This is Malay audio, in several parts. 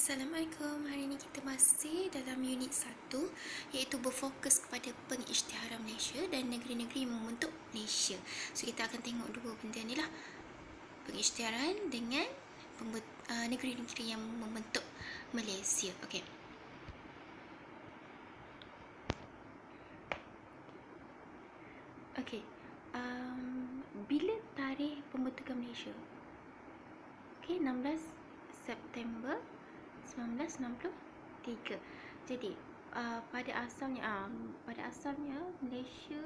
Assalamualaikum. Hari ini kita masih dalam unit 1 iaitu berfokus kepada pengisytiharan Malaysia dan negeri-negeri yang membentuk Malaysia. So kita akan tengok dua benda ni lah, pengisytiharan dengan negeri-negeri yang membentuk Malaysia. Okey. Okey. Bila tarikh pembentukan Malaysia? Okey, 16 September 1963. Jadi pada asalnya Malaysia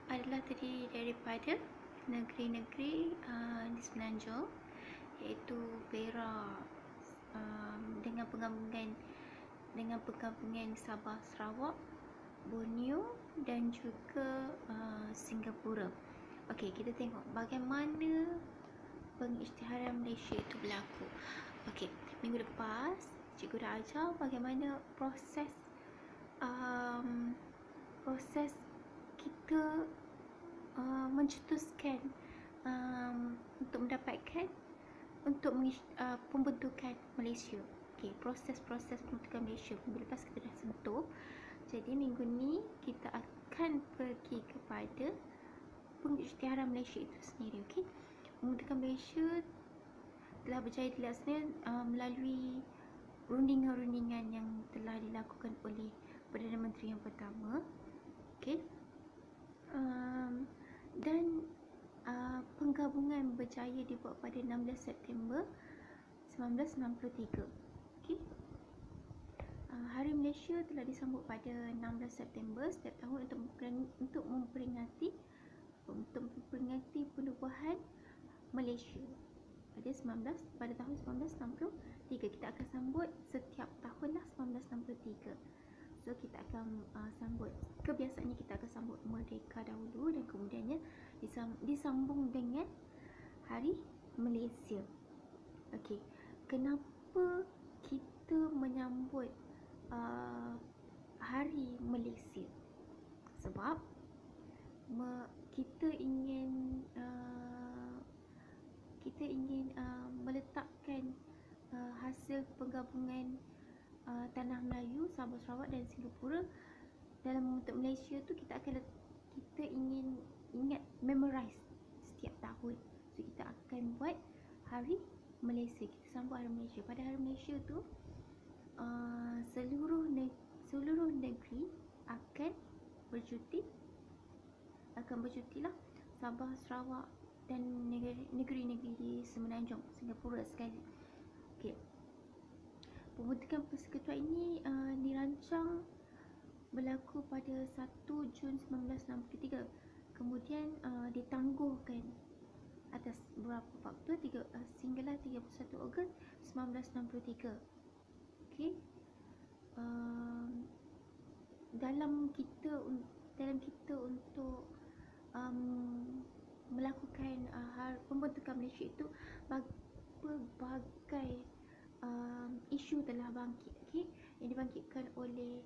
adalah terdiri daripada negeri-negeri di Semenanjung, iaitu Perak, dengan penggabungan Sabah, Sarawak, Borneo dan juga Singapura. Okey, kita tengok bagaimana pengisytiharan Malaysia itu berlaku. Okey, minggu lepas cikgu dah ajar bagaimana proses kita mencetuskan untuk mendapatkan pembentukan Malaysia. Okey, proses pembentukan Malaysia minggu lepas kita dah sentuh. Jadi minggu ni kita akan pergi kepada pengisytiharan Malaysia itu sendiri. Okey, pembentukan Malaysia telah berjaya dilaksanakan melalui rundingan-rundingan yang telah dilakukan oleh Perdana Menteri yang pertama. Okey. Dan penggabungan berjaya dibuat pada 16 September 1963. Okey. Hari Malaysia telah disambut pada 16 September setiap tahun untuk memperingati penubuhan Malaysia pada tahun 1963. Kita akan sambut setiap tahun lah 1963. So kita akan sambut, kebiasaannya kita akan sambut merdeka dahulu dan kemudiannya disambung dengan Hari Malaysia. Okey, kenapa kita menyambut Hari Malaysia? Sebab kita ingin meletakkan hasil penggabungan Tanah Melayu, Sabah, Sarawak dan Singapura dalam membentuk Malaysia tu. Kita ingin ingat, memorize setiap tahun. So kita akan buat Hari Malaysia. Kita sambut Hari Malaysia. Pada Hari Malaysia tu seluruh negeri akan bercuti lah, Sabah, Sarawak dan negeri-negeri di Semenanjung, Singapura sekali. Okey. Pembentukan persekutuan ini dirancang berlaku pada 1 Jun 1963. Kemudian ditangguhkan atas beberapa faktor sehinggalah 31 Ogos 1963. Okey. Dalam kita untuk melakukan pembentukan Malaysia itu, berbagai isu telah bangkit, okay, yang dibangkitkan oleh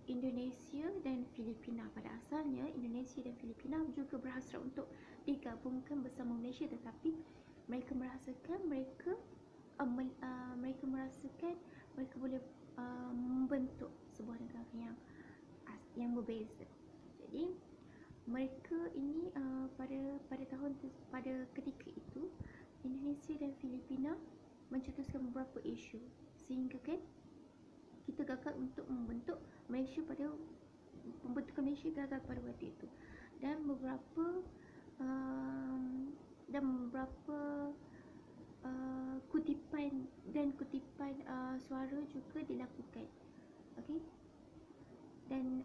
Indonesia dan Filipina. Pada asalnya Indonesia dan Filipina juga berhasrat untuk digabungkan bersama Malaysia, tetapi mereka merasakan mereka boleh membentuk sebuah negara yang berbeza. Jadi mereka ini pada ketika itu Indonesia dan Filipina mencetuskan beberapa isu sehingga kan kita gagal untuk membentuk Malaysia pembentukan Malaysia gagal pada waktu itu, dan beberapa kutipan suara juga dilakukan. Okey, dan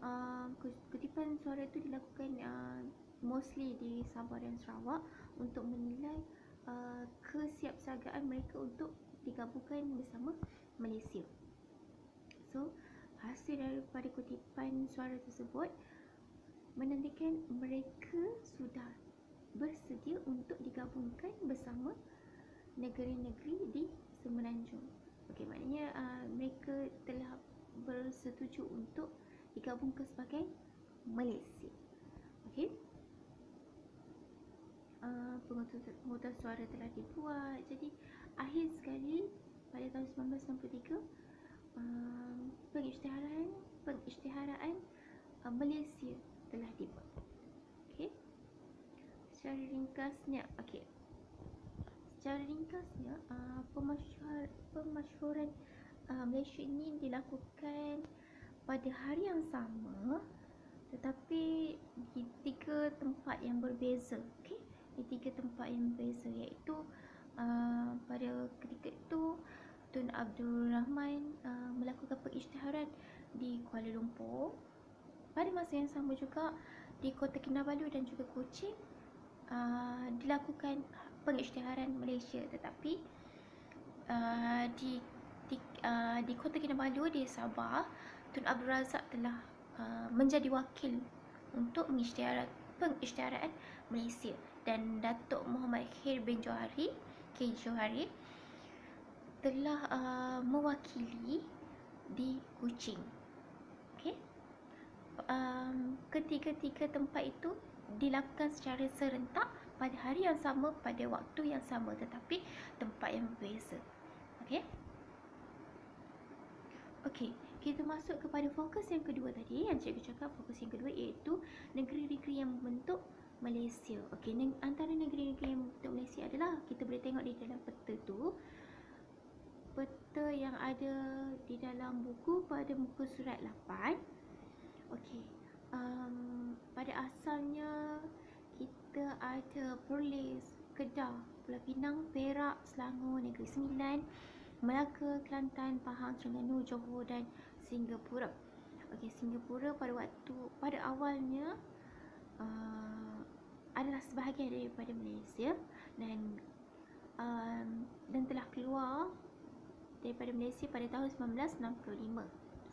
kutipan suara itu dilakukan mostly di Sabah dan Sarawak untuk menilai kesiapsiagaan mereka untuk digabungkan bersama Malaysia. So hasil daripada kutipan suara tersebut menandakan mereka sudah bersedia untuk digabungkan bersama negeri-negeri di Semenanjung. Okey, maknanya mereka telah bersetuju untuk digabungkan sebagai Malaysia. Okey. Pengutusan suara telah dibuat. Jadi akhir sekali pada tahun 1963 pengisytiharaan Malaysia telah dibuat. Okey. Secara ringkasnya, pemasyhuran Malaysia ini dilakukan pada hari yang sama tetapi di 3 tempat yang berbeza. Okey, di 3 tempat yang berbeza, iaitu pada ketika itu Tun Abdul Rahman melakukan pengisytiharan di Kuala Lumpur. Pada masa yang sama juga di Kota Kinabalu dan juga Kuching dilakukan pengisytiharan Malaysia, tetapi di Kota Kinabalu di Sabah, Tun Abdul Razak telah menjadi wakil untuk pengisytiharaan Malaysia, dan Datuk Muhammad Khair bin Johari telah mewakili di Kuching. Okey. Ketiga-tiga tempat itu dilakukan secara serentak pada hari yang sama, pada waktu yang sama, tetapi tempat yang berbeza. Okey, kita masuk kepada fokus yang kedua tadi, yang cikgu cakap fokus yang kedua iaitu negeri-negeri yang membentuk Malaysia. Okey, antara negeri-negeri yang membentuk Malaysia adalah, kita boleh tengok di dalam peta tu, peta yang ada di dalam buku pada muka surat 8. Okey, pada asalnya kita ada Perlis, Kedah, Pulau Pinang, Perak, Selangor, Negeri Sembilan, Melaka, Kelantan, Pahang, Terengganu, Johor dan Singapura. Okey, Singapura pada awalnya adalah sebahagian daripada Malaysia dan telah keluar daripada Malaysia pada tahun 1965.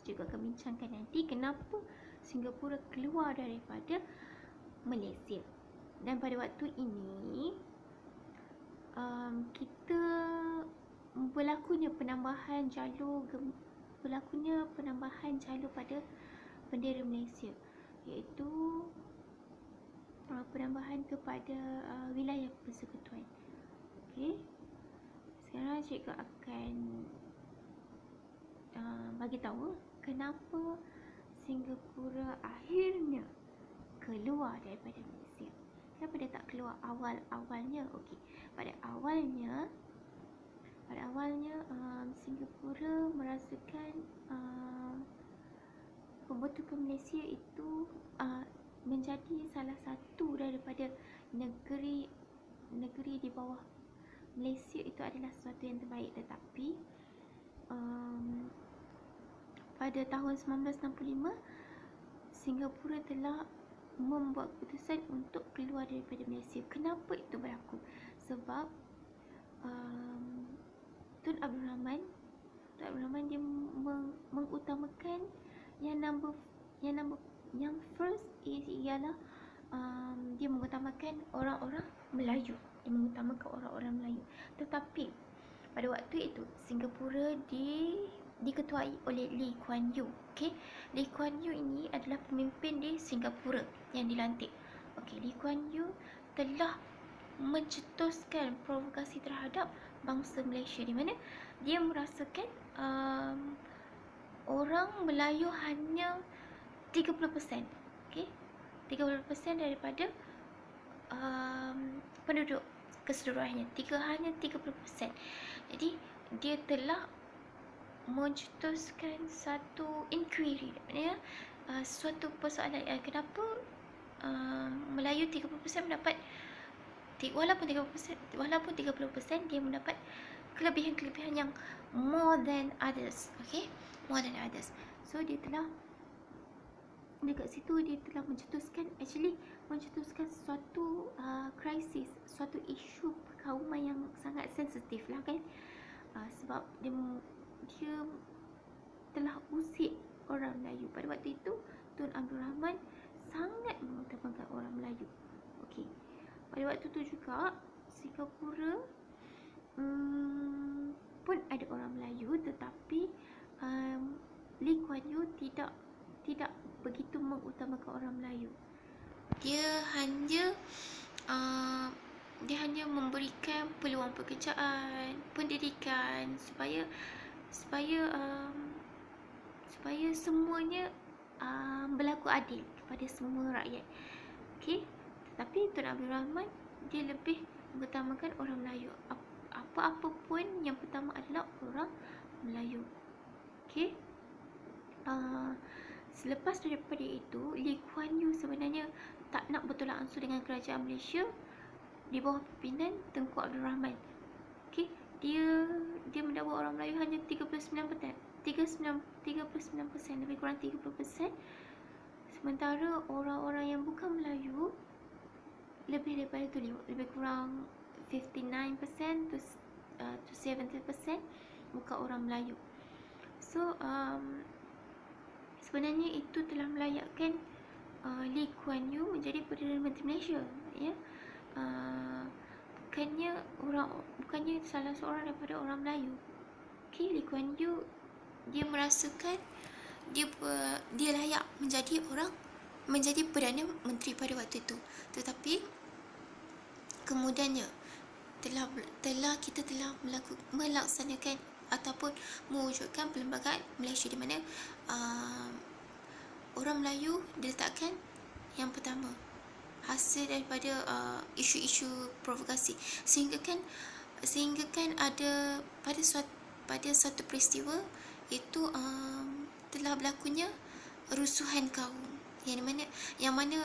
Juga akan bincangkan nanti kenapa Singapura keluar daripada Malaysia. Dan pada waktu ini kita berlakunya penambahan jalur pada bendera Malaysia, iaitu penambahan kepada wilayah persekutuan. Okey, sekarang cikgu akan bagi tahu kenapa Singapura akhirnya keluar daripada Malaysia. Kenapa dia tak keluar awalnya? Okey, pada awalnya Singapura merasakan pembentukan Malaysia itu menjadi salah satu daripada negeri di bawah Malaysia itu adalah sesuatu yang terbaik, tetapi pada tahun 1965 Singapura telah membuat keputusan untuk keluar daripada Malaysia. Kenapa itu berlaku? Sebab Tun Abdul Rahman dia mengutamakan yang first ialah dia mengutamakan orang-orang Melayu. Tetapi pada waktu itu Singapura diketuai oleh Lee Kuan Yew. Okey, Lee Kuan Yew ini adalah pemimpin di Singapura yang dilantik. Okey, Lee Kuan Yew telah mencetuskan provokasi terhadap bangsa Malaysia, di mana dia merasakan orang Melayu hanya 30%. Okey, 30% daripada penduduk keseluruhannya, hanya 30%. Jadi dia telah mencetuskan satu inquiry, maknanya suatu persoalan, kenapa Melayu 30% mendapat, walaupun 30% dia mendapat kelebihan-kelebihan yang more than others. Okey, more than others. So dia telah dekat situ dia telah mencetuskan suatu krisis, suatu isu perkauman yang sangat sensitif lah kan, sebab dia telah usik orang Melayu. Pada waktu itu Tun Abdul Rahman sangat mengutamakan orang Melayu. Okey, pada waktu itu juga Singapura pun ada orang Melayu, tetapi Lee Kuan Yew tidak begitu mengutamakan orang Melayu. Dia hanya dia hanya memberikan peluang pekerjaan, pendidikan supaya supaya supaya semuanya berlaku adil kepada semua rakyat. Okey. Tetapi Tun Abdul Rahman dia lebih mengutamakan orang Melayu. Apa-apa pun yang pertama adalah orang Melayu. Okey. Selepas daripada itu, Lee Kuan Yew sebenarnya tak nak bertolak ansur dengan kerajaan Malaysia di bawah pimpinan Tengku Abdul Rahman. Okey, dia mendakwa orang Melayu hanya 39%. 39%, lebih kurang 30%. Sementara orang-orang yang bukan Melayu lebih daripada itu, lebih kurang 59% to 70% bukan orang Melayu. So sebenarnya itu telah melayakkan Lee Kuan Yew menjadi Perdana Menteri Malaysia, ya. Bukannya salah seorang daripada orang Melayu. Okey, Lee Kuan Yew dia merasakan dia layak menjadi Perdana Menteri pada waktu itu. Tetapi kemudiannya kita telah melaksanakan ataupun mewujudkan perlembagaan Malaysia, di mana orang Melayu diletakkan yang pertama hasil daripada isu-isu provokasi, sehingga kan ada pada suatu peristiwa itu telah berlakunya rusuhan kaum, yang mana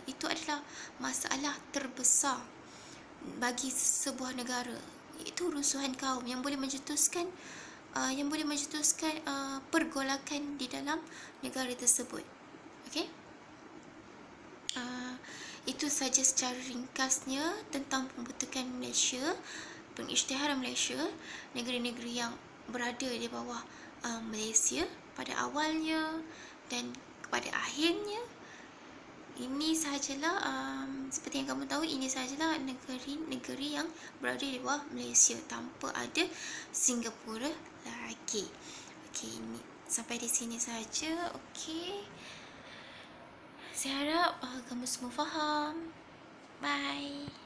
itu adalah masalah terbesar bagi sebuah negara, iaitu rusuhan kaum yang boleh mencetuskan pergolakan di dalam negara tersebut. Okey, itu saja secara ringkasnya tentang pembentukan Malaysia, pengisytiharan Malaysia, negeri-negeri yang berada di bawah Malaysia pada awalnya dan kepada akhirnya. Ini sahajalah seperti yang kamu tahu, ini sahajalah negeri-negeri yang berada di bawah Malaysia, tanpa ada Singapura lagi. Okey, ini sampai di sini saja. Okey, saya harap kamu semua faham. Bye.